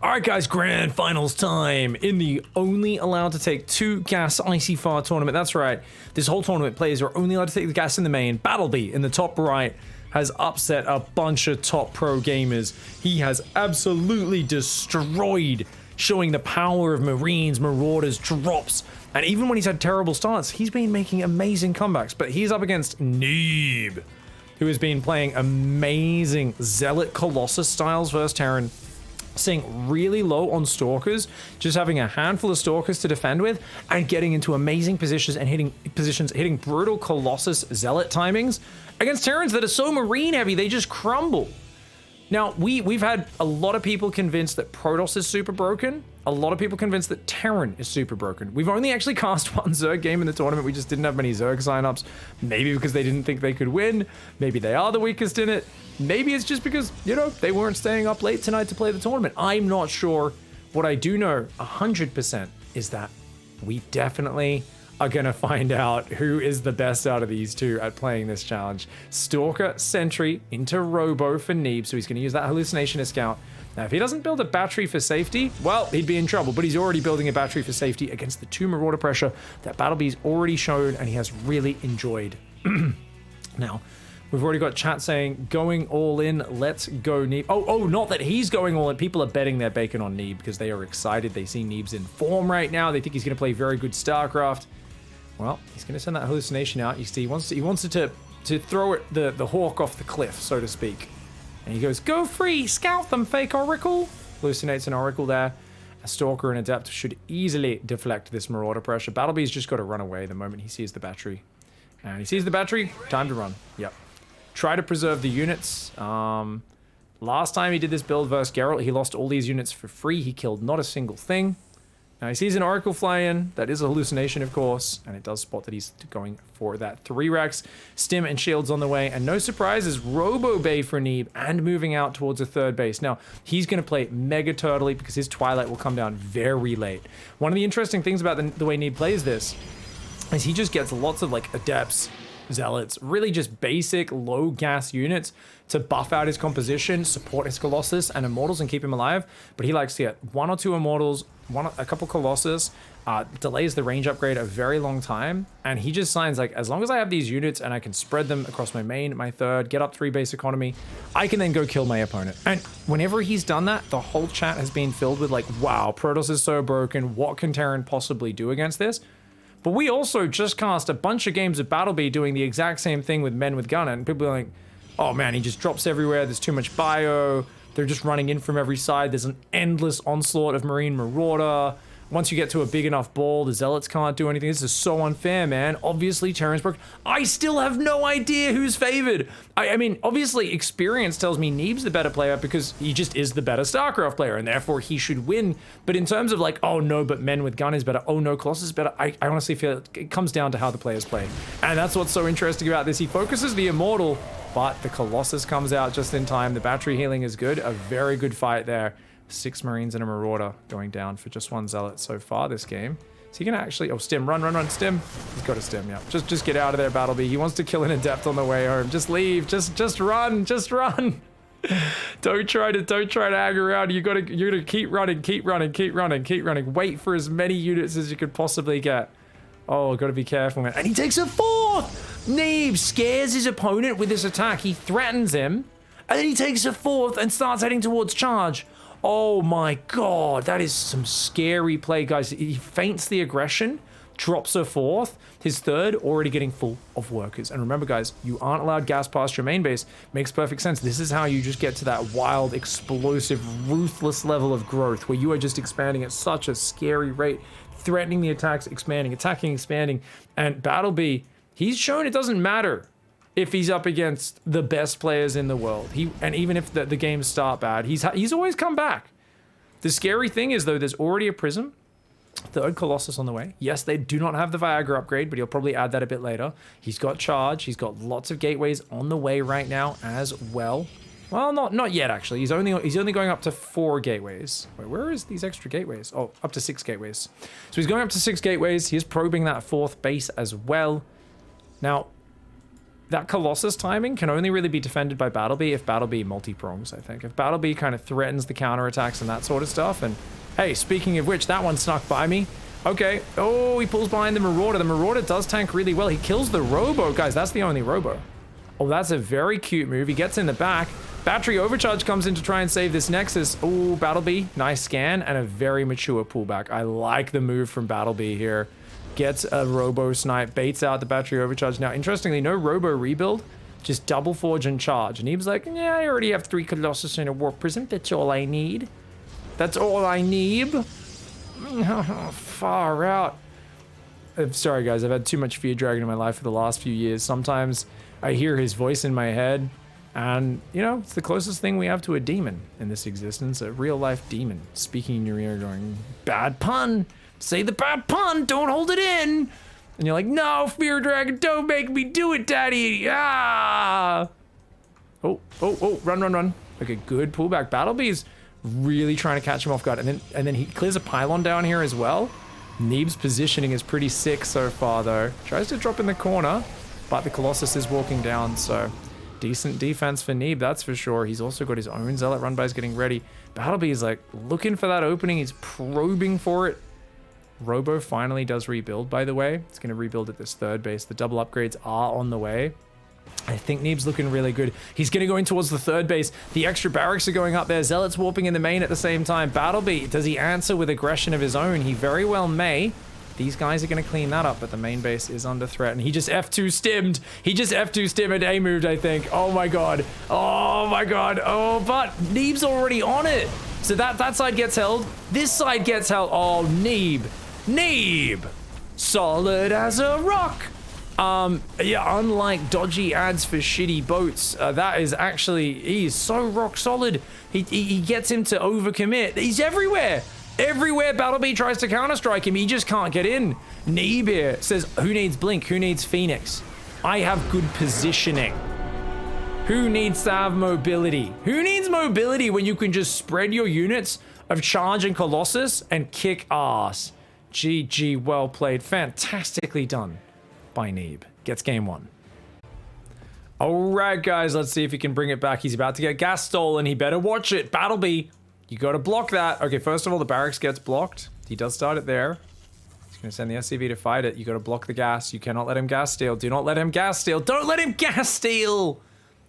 Alright guys, grand finals time in the only allowed to take 2 gas Icy Far tournament. That's right, this whole tournament players are only allowed to take the gas in the main. BattleB in the top right has upset a bunch of top pro gamers. He has absolutely destroyed, showing the power of Marines, Marauders, drops, and even when he's had terrible starts, he's been making amazing comebacks. But he's up against Neeb, who has been playing amazing Zealot Colossus styles versus Terran, staying really low on Stalkers, just having a handful of Stalkers to defend with, and getting into amazing positions and hitting brutal Colossus Zealot timings against Terrans that are so Marine heavy, they just crumble. Now, we've had a lot of people convinced that Protoss is super broken, a lot of people convinced that Terran is super broken. We've only actually cast 1 Zerg game in the tournament. We just didn't have many Zerg signups. Maybe because they didn't think they could win. Maybe they are the weakest in it. Maybe it's just because, you know, they weren't staying up late tonight to play the tournament. I'm not sure. What I do know 100% is that we definitely are going to find out who is the best out of these two at playing this challenge. Stalker Sentry into Robo for Neeb, so he's going to use that hallucination as scout. Now, if he doesn't build a battery for safety, well, he'd be in trouble, but he's already building a battery for safety against the 2 Marauder pressure that BattleB's already shown and he has really enjoyed. Now, we've already got chat saying, going all in, let's go Neeb. Oh, not that he's going all in. People are betting their bacon on Neeb because they are excited. They see Neeb's in form right now. They think he's going to play very good StarCraft. Well, he's going to send that hallucination out. You see, he wants it to throw it, the hawk off the cliff, so to speak. And he goes, go free, scout them, fake Oracle. Hallucinates an Oracle there. A Stalker and Adept should easily deflect this Marauder pressure. BattleB's just got to run away the moment he sees the battery. And he sees the battery, time to run. Yep. Try to preserve the units. Last time he did this build versus Geralt, he lost all these units for free. He killed not a single thing. Now he sees an Oracle fly in. That is a hallucination, of course, and it does spot that he's going for that 3 racks. Stim and shields on the way, and no surprises, Robo Bay for Neeb and moving out towards a 3rd base. Now, he's going to play mega turtly because his Twilight will come down very late. One of the interesting things about the way Neeb plays this is he just gets lots of like Adepts, Zealots, really just basic low gas units to buff out his composition, support his Colossus and Immortals and keep him alive. But he likes to get 1 or 2 Immortals, a couple Colossus, delays the range upgrade a very long time. And he just signs like, as long as I have these units and I can spread them across my main, my 3rd, get up 3 base economy, I can then go kill my opponent. And whenever he's done that, the whole chat has been filled with like, wow, Protoss is so broken. What can Terran possibly do against this? But we also just cast a bunch of games of BattleB doing the exact same thing with Men with Gunner, and people are like, oh man, he just drops everywhere, there's too much bio, they're just running in from every side, there's an endless onslaught of Marine Marauder. Once you get to a big enough ball, the Zealots can't do anything. This is so unfair, man. Obviously, Terran's broken. I still have no idea who's favored. I mean, obviously, experience tells me Neeb's the better player because he just is the better StarCraft player, and therefore he should win. But in terms of like, oh no, but Men with Gun is better. Oh no, Colossus is better. I honestly feel it comes down to how the players play. And that's what's so interesting about this. He focuses the Immortal, but the Colossus comes out just in time. The battery healing is good. A very good fight there. 6 Marines and a Marauder going down for just 1 Zealot so far this game. Is he gonna actually... Oh, Stim, run, Stim. He's got a Stim, yeah. Just get out of there, BattleB. He wants to kill an Adept on the way home. Just leave. Just run. Just run. Don't try to hang around. You're gonna keep running. Wait for as many units as you could possibly get. Oh, gotta be careful, man. And he takes a 4th! Neeb scares his opponent with this attack. He threatens him, and then he takes a 4th and starts heading towards charge. Oh my god, that is some scary play, guys. He feints the aggression, drops a 4th, his 3rd already getting full of workers. And remember, guys, you aren't allowed gas past your main base. Makes perfect sense. This is how you just get to that wild, explosive, ruthless level of growth where you are just expanding at such a scary rate, threatening the attacks, expanding, attacking, expanding. And BattleB, he's shown it doesn't matter if he's up against the best players in the world. And even if the games start bad, he's always come back. The scary thing is, though, there's already a Prism, 3rd Colossus on the way. Yes, they do not have the Viagra upgrade, but he'll probably add that a bit later. He's got charge. He's got lots of gateways on the way right now as well. Well, not yet, actually. He's only going up to 4 gateways. Wait, where is these extra gateways? Oh, up to 6 gateways. So he's going up to 6 gateways. He is probing that 4th base as well. Now, that Colossus timing can only really be defended by BattleB if BattleB multi-prongs, I think. If BattleB kind of threatens the counterattacks and that sort of stuff. And hey, speaking of which, that one snuck by me. Okay. Oh, he pulls behind the Marauder. The Marauder does tank really well. He kills the Robo. Guys, that's the only Robo. Oh, that's a very cute move. He gets in the back. Battery Overcharge comes in to try and save this Nexus. Oh, BattleB. Nice scan and a very mature pullback. I like the move from BattleB here. Gets a Robo Snipe, baits out the Battery Overcharge. Now, interestingly, no Robo rebuild, just double Forge and Charge. And he was like, yeah, I already have 3 Colossus and a Warp Prism. That's all I need. That's all I need. Far out. Sorry, guys. I've had too much Fear Dragon in my life for the last few years. Sometimes I hear his voice in my head. And, you know, it's the closest thing we have to a demon in this existence. A real-life demon speaking in your ear going, bad pun. Say the bad pun, don't hold it in. And you're like, no, Fear Dragon, don't make me do it, daddy. Ah. Oh, run. Okay, good pullback. BattleB's really trying to catch him off guard. And then he clears a pylon down here as well. Neeb's positioning is pretty sick so far, though. Tries to drop in the corner, but the Colossus is walking down, so decent defense for Neeb, that's for sure. He's also got his own Zealot run bys getting ready. BattleB is like looking for that opening. He's probing for it. Robo finally does rebuild, by the way. It's going to rebuild at this third base. The double upgrades are on the way. I think Neeb's looking really good. He's going to go in towards the third base. The extra barracks are going up there. Zealot's warping in the main at the same time. BattleB, does he answer with aggression of his own? He very well may. These guys are going to clean that up, but the main base is under threat. And he just F2 stimmed. He just F2 stimmed and A moved, I think. Oh my god. Oh my god. Oh, but Neeb's already on it. So that side gets held. This side gets held. Oh, Neeb. Solid as a rock. Yeah, unlike dodgy ads for shitty boats, that is actually, he's so rock solid. He gets him to overcommit. He's everywhere. Everywhere BattleB tries to counter-strike him, he just can't get in. Neeb here says, who needs Blink? Who needs Phoenix? I have good positioning. Who needs to have mobility? Who needs mobility when you can just spread your units of Charge and Colossus and kick ass? GG, well played. Fantastically done by Neeb. Gets game 1. All right, guys, let's see if he can bring it back. He's about to get gas stolen. He better watch it. BattleB. You got to block that. Okay, first of all, the barracks gets blocked. He does start it there. He's going to send the SCV to fight it. You got to block the gas. You cannot let him gas steal. Do not let him gas steal. Don't let him gas steal.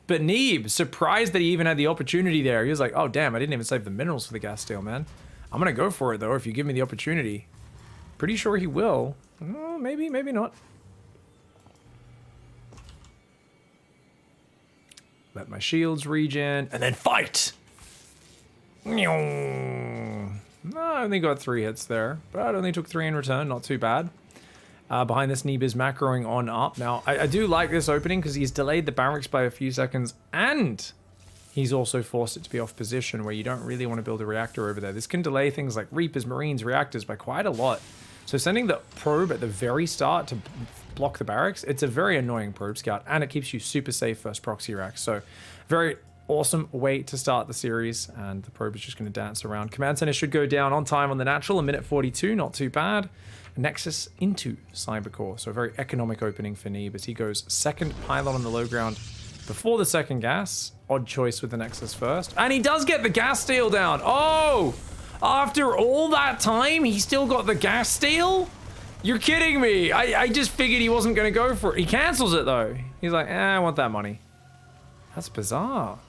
But Neeb, surprised that he even had the opportunity there. He was like, oh, damn, I didn't even save the minerals for the gas steal, man. I'm going to go for it, though, if you give me the opportunity. Pretty sure he will. Oh, maybe not. Let my shields regen, and then fight! I only got 3 hits there, but I only took 3 in return, not too bad. Behind this, Neeb is macroing on up. Now, I do like this opening because he's delayed the barracks by a few seconds, and he's also forced it to be off position where you don't really want to build a reactor over there. This can delay things like Reapers, Marines, Reactors by quite a lot. So sending the probe at the very start to block the barracks, it's a very annoying probe scout, and it keeps you super safe versus proxy racks. So very awesome way to start the series, and the probe is just going to dance around. Command center should go down on time on the natural, a minute 42, not too bad. Nexus into Cybercore, so a very economic opening for Neeb as he goes second pylon on the low ground before the second gas. Odd choice with the Nexus first, and he does get the gas steal down. Oh, after all that time, he still got the gas steal? You're kidding me. I just figured he wasn't going to go for it. He cancels it though. He's like, I want that money. That's bizarre.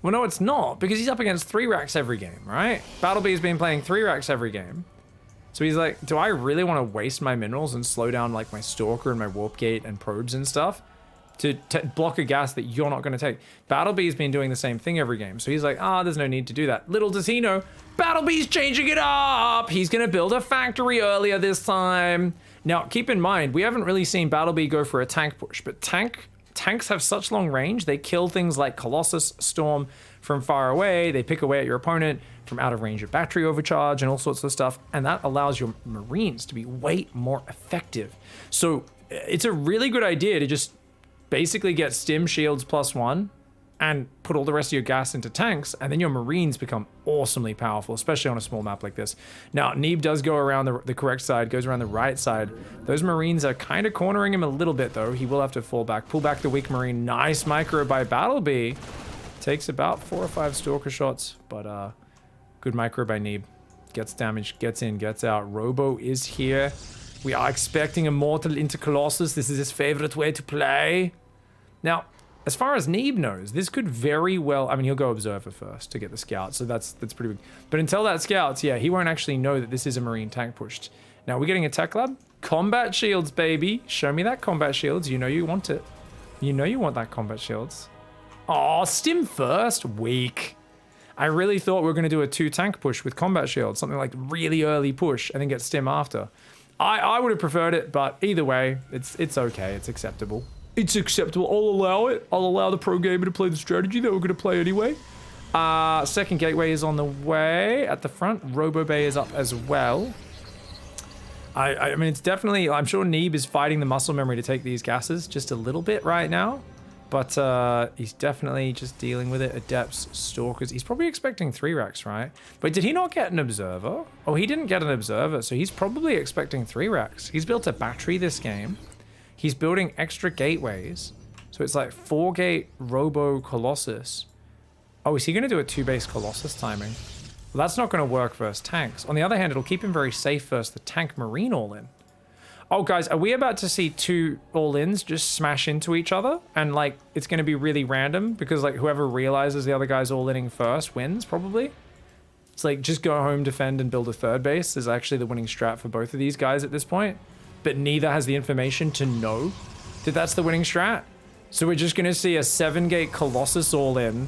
Well, no, it's not, because he's up against 3 racks every game, right? BattleB's been playing 3 racks every game. So he's like, do I really want to waste my minerals and slow down like my Stalker and my Warp Gate and probes and stuff to block a gas that you're not going to take? BattleB's been doing the same thing every game. So he's like, there's no need to do that. Little does he know, BattleB's changing it up. He's going to build a factory earlier this time. Now, keep in mind, we haven't really seen BattleB go for a tank push, but tanks have such long range. They kill things like Colossus, Storm from far away. They pick away at your opponent from out of range of battery overcharge and all sorts of stuff. And that allows your Marines to be way more effective. So it's a really good idea to just basically get stim shields +1 and put all the rest of your gas into tanks, and then your Marines become awesomely powerful, especially on a small map like this. Now, Neeb does go around the correct side, goes around the right side. Those Marines are kind of cornering him a little bit, though. He will have to fall back. Pull back the weak Marine. Nice micro by BattleB. Takes about 4 or 5 Stalker shots, but good micro by Neeb. Gets damaged, gets in, gets out. Robo is here. We are expecting Immortal into Colossus. This is his favorite way to play. Now, as far as Neeb knows, this could very well... I mean, he'll go Observer first to get the scout, so that's pretty big. But until that scouts, yeah, he won't actually know that this is a Marine tank pushed. Now, we're getting a tech lab. Combat shields, baby. Show me that combat shields. You know you want it. You know you want that combat shields. Aw, stim first. Weak. I really thought we were going to do a 2 tank push with combat shields. Something like really early push and then get stim after. I would have preferred it, but either way, it's okay. It's acceptable. It's acceptable. I'll allow it. I'll allow the pro gamer to play the strategy that we're going to play anyway. Second gateway is on the way at the front. Robo Bay is up as well. I mean, it's definitely... I'm sure Neeb is fighting the muscle memory to take these gases just a little bit right now. But he's definitely just dealing with it. Adepts, Stalkers. He's probably expecting 3 racks, right? But did he not get an Observer? Oh, he didn't get an Observer, so he's probably expecting 3 racks. He's built a battery this game. He's building extra gateways. So it's like 4-gate Robo Colossus. Oh, is he going to do a 2-base Colossus timing? Well, that's not going to work versus tanks. On the other hand, it'll keep him very safe versus the tank Marine all-in. Oh, guys, are we about to see 2 all-ins just smash into each other? And, like, it's going to be really random because, like, whoever realizes the other guy's all-inning first wins, probably. It's like, just go home, defend, and build a 3rd base is actually the winning strat for both of these guys at this point. But neither has the information to know that that's the winning strat. So we're just going to see a 7-gate Colossus all-in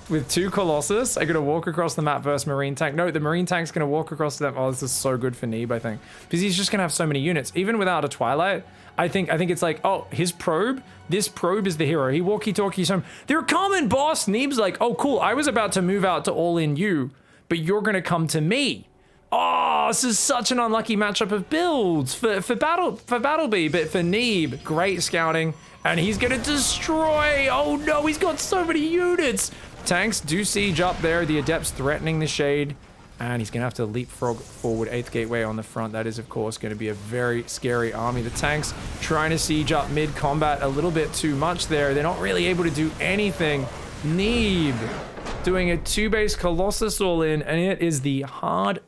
with 2 Colossus. I'm going to walk across the map versus Marine tank. No, the Marine tank's going to walk across them. Oh, this is so good for Neeb, I think. Because he's just going to have so many units. Even without a Twilight, I think it's like, oh, his probe, this probe is the hero. He walkie-talkies home. They're coming, boss! Neeb's like, oh, cool. I was about to move out to all-in you, but you're going to come to me. Oh, this is such an unlucky matchup of builds for BattleB, but for Neeb, great scouting. And he's going to destroy. Oh, no, he's got so many units. Tanks do siege up there. The Adepts threatening the shade. And he's going to have to leapfrog forward 8th gateway on the front. That is, of course, going to be a very scary army. The tanks trying to siege up mid-combat a little bit too much there. They're not really able to do anything. Neeb doing a 2-base Colossus all-in. And it is the Hardu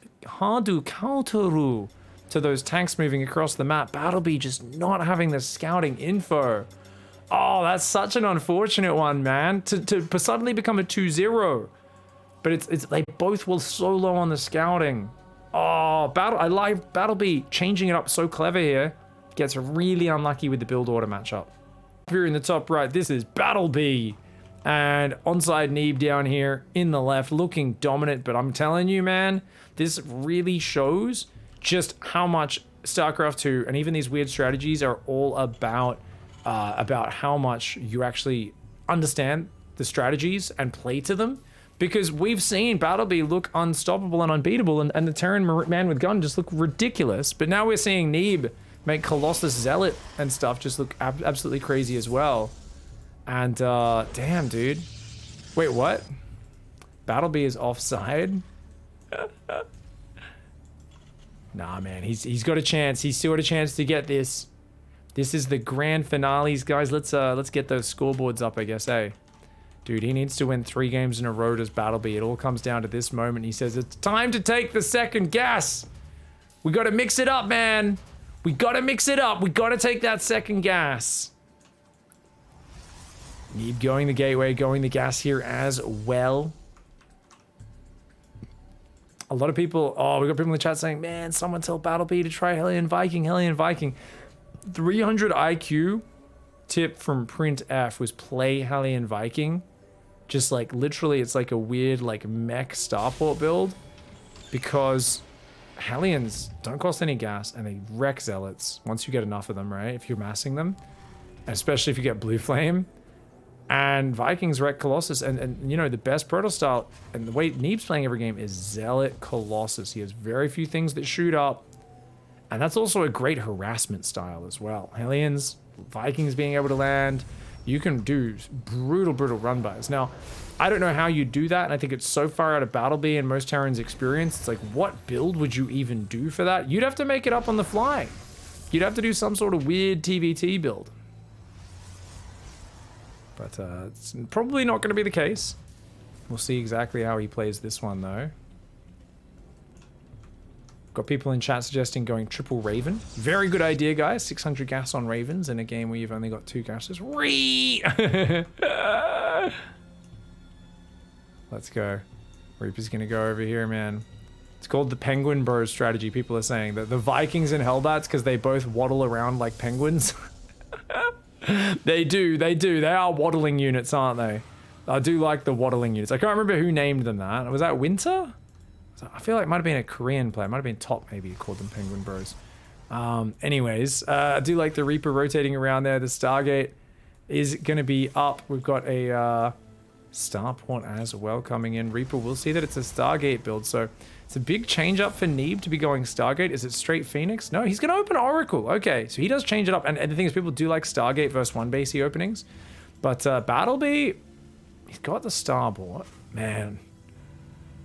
Kalturu to those tanks moving across the map. BattleB just not having the scouting info. Oh, that's such an unfortunate one, man. To suddenly become a 2-0. But it's they both were so low on the scouting. Oh, I like BattleB changing it up so clever here. Gets really unlucky with the build order matchup. Here in the top right, this is BattleB. And onside Neeb down here in the left, looking dominant. But I'm telling you, man, this really shows just how much StarCraft 2 and even these weird strategies are all about how much you actually understand the strategies and play to them. Because we've seen BattleB look unstoppable and unbeatable, and the Terran man with gun just look ridiculous. But now we're seeing Neeb make Colossus Zealot and stuff just look absolutely crazy as well. And damn, dude. Wait, what? BattleB is offside? Nah, man, he's got a chance. He's still got a chance to get this. This is the grand finales, guys. Let's get those scoreboards up, I guess, eh? Dude, he needs to win 3 games in a row as BattleB. It all comes down to this moment. He says, it's time to take the second gas. We got to mix it up, man. We got to mix it up. We got to take that second gas. Neeb going the gateway, going the gas here as well. A lot of people, oh, we got people in the chat saying, man, someone tell BattleB to try Hellion Viking, Hellion Viking. 300 IQ tip from Print F was play Hellion Viking. Just like literally it's like a weird like mech starport build because Hellions don't cost any gas and they wreck Zealots once you get enough of them, right? If you're massing them, especially if you get Blue Flame. And Vikings wreck Colossus, and you know, the best proto style, and the way Neeb's playing every game is Zealot Colossus. He has very few things that shoot up, and that's also a great harassment style as well. Hellions, Vikings being able to land, you can do brutal run bys. Now, I don't know how you do that, and I think it's so far out of BattleB and most Terrans' experience. It's like, what build would you even do for that? You'd have to make it up on the fly. You'd have to do some sort of weird TvT build. But it's probably not going to be the case. We'll see exactly how he plays this one, though. Got people in chat suggesting going triple Raven. Very good idea, guys. 600 gas on Ravens in a game where you've only got 2 gases. Let's go. Reaper's gonna go over here, man. It's called the Penguin Bros strategy. People are saying that the Vikings and Hellbats, because they both waddle around like penguins. They do. They are waddling units, aren't they? I do like the waddling units. I can't remember who named them that. Was that Winter? I feel like it might have been a Korean player. It might have been Top, maybe. He called them Penguin Bros. Anyways, I do like the Reaper rotating around there. The Stargate is going to be up. We've got a Starport as well coming in. Reaper will see that it's a Stargate build, so it's a big change up for Neeb to be going Stargate. Is it straight Phoenix? No, he's going to open Oracle. Okay, so he does change it up. And the thing is, people do like Stargate versus 1-basey openings. But BattleB, he's got the Starport. Man.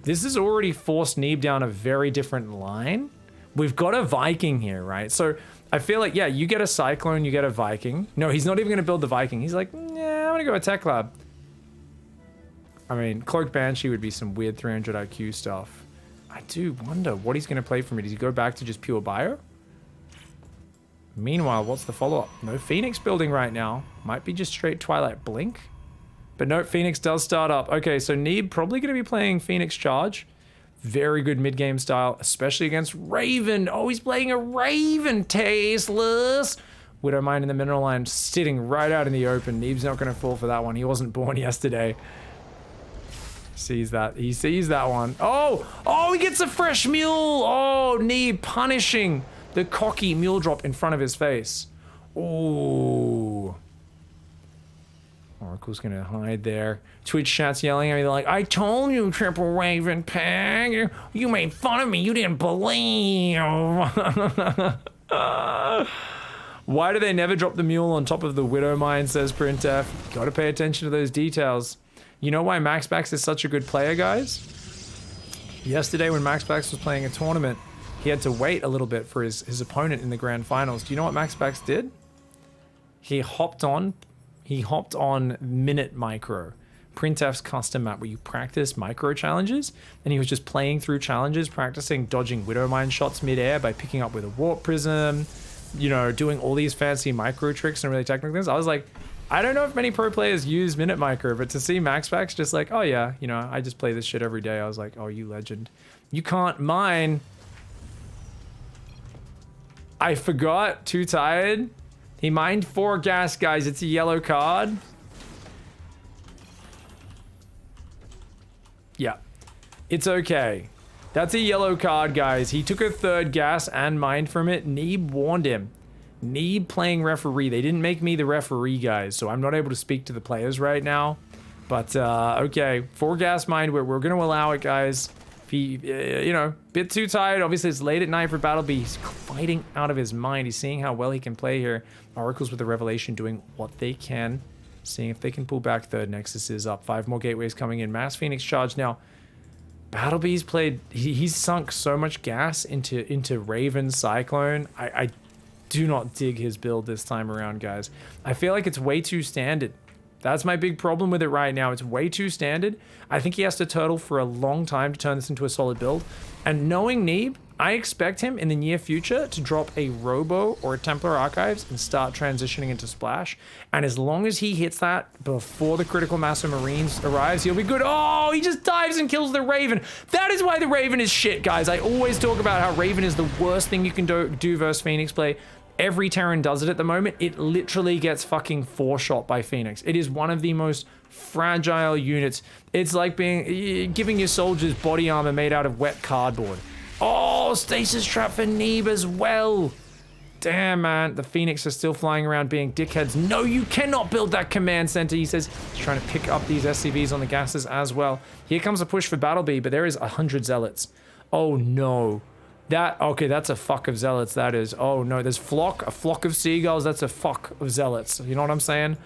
This has already forced Neeb down a very different line. We've got a Viking here, right? So I feel like, yeah, you get a Cyclone, you get a Viking. No, he's not even going to build the Viking. He's like, yeah, I'm going to go a Tech Lab. I mean, Cloaked Banshee would be some weird 300 IQ stuff. I do wonder what he's going to play for me. Does he go back to just pure bio? Meanwhile, what's the follow-up? No Phoenix building right now. Might be just straight Twilight Blink. But no, Phoenix does start up. Okay, so Neeb probably going to be playing Phoenix Charge. Very good mid-game style, especially against Raven. Oh, he's playing a Raven. Tasteless. Widowmine in the mineral line, sitting right out in the open. Neeb's not going to fall for that one. He wasn't born yesterday. Sees that. He sees that one. Oh, he gets a fresh mule. Oh, Neeb punishing the cocky mule drop in front of his face. Oh. Oracle's gonna hide there. Twitch chat's yelling at me. They're like, I told you, Triple Raven Peg. You made fun of me. You didn't believe. Why do they never drop the mule on top of the Widowmine, says Printf. Gotta pay attention to those details. You know why MaxBax is such a good player, guys? Yesterday when MaxBax was playing a tournament, he had to wait a little bit for his opponent in the grand finals. Do you know what MaxBax did? He hopped on Minute Micro, Printf's custom map where you practice micro challenges, and he was just playing through challenges, practicing dodging Widowmine shots mid-air by picking up with a Warp Prism, you know, doing all these fancy micro tricks and really technical things. I was like, I don't know if many pro players use Minute Micro, but to see MaxBax just like, oh yeah, you know, I just play this shit every day. I was like, oh, you legend. You can't mine. I forgot, too tired. He mined 4 gas, guys. It's a yellow card. Yeah. It's okay. That's a yellow card, guys. He took a 3rd gas and mined from it. Neeb warned him. Neeb playing referee. They didn't make me the referee, guys, so I'm not able to speak to the players right now. But, okay. 4 gas mined. We're going to allow it, guys. If he, you know, bit too tired. Obviously, it's late at night for BattleB. He's fighting out of his mind. He's seeing how well he can play here. Oracles with the Revelation doing what they can. Seeing if they can pull back. 3rd Nexus is up. 5 more gateways coming in. Mass Phoenix Charge. Now, BattleB's played... He's sunk so much gas into Raven Cyclone. I do not dig his build this time around, guys. I feel like it's way too standard. That's my big problem with it right now. It's way too standard. I think he has to turtle for a long time to turn this into a solid build. And knowing Neeb, I expect him in the near future to drop a Robo or a Templar Archives and start transitioning into Splash. And as long as he hits that before the Critical Mass of Marines arrives, he'll be good. Oh, he just dives and kills the Raven. That is why the Raven is shit, guys. I always talk about how Raven is the worst thing you can do versus Phoenix play. Every Terran does it at the moment. It literally gets fucking 4-shot by Phoenix. It is one of the most fragile units. It's like giving your soldiers body armor made out of wet cardboard. Oh, stasis trap for Neeb as well. Damn, man. The Phoenix are still flying around being dickheads. No, you cannot build that command center. He says he's trying to pick up these SCVs on the gases as well. Here comes a push for BattleB, but there is 100 zealots. Oh, no. Okay, that's a fuck of zealots, that is. Oh no, there's a flock of seagulls, that's a fuck of zealots. You know what I'm saying?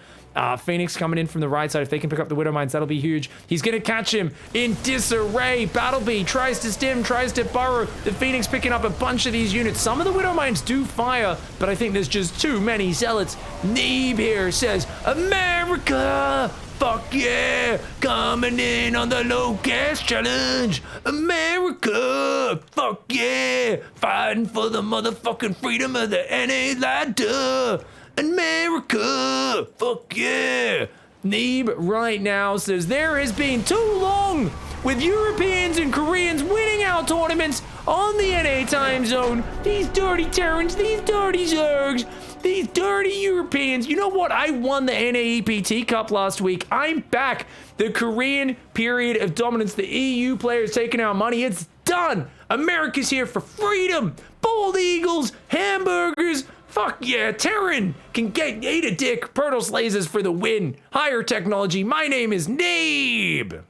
Phoenix coming in from the right side. If they can pick up the Widow Mines, that'll be huge. He's gonna catch him in disarray. BattleB tries to stim, tries to burrow. The Phoenix picking up a bunch of these units. Some of the Widow Mines do fire, but I think there's just too many zealots. Neeb here says, America! Fuck yeah! Coming in on the low gas challenge! America! Fuck yeah! Fighting for the motherfucking freedom of the NA ladder! America! Fuck yeah! Neeb right now says there has been too long with Europeans and Koreans winning our tournaments on the NA time zone. These dirty Terrans, these dirty Zergs, these dirty Europeans. You know what? I won the NAEPT Cup last week. I'm back. The Korean period of dominance, the EU players taking our money, it's done. America's here for freedom. Bald eagles, hamburgers. Fuck yeah, Terran can eat a dick. Protoss lasers for the win. Higher technology. My name is Neeb.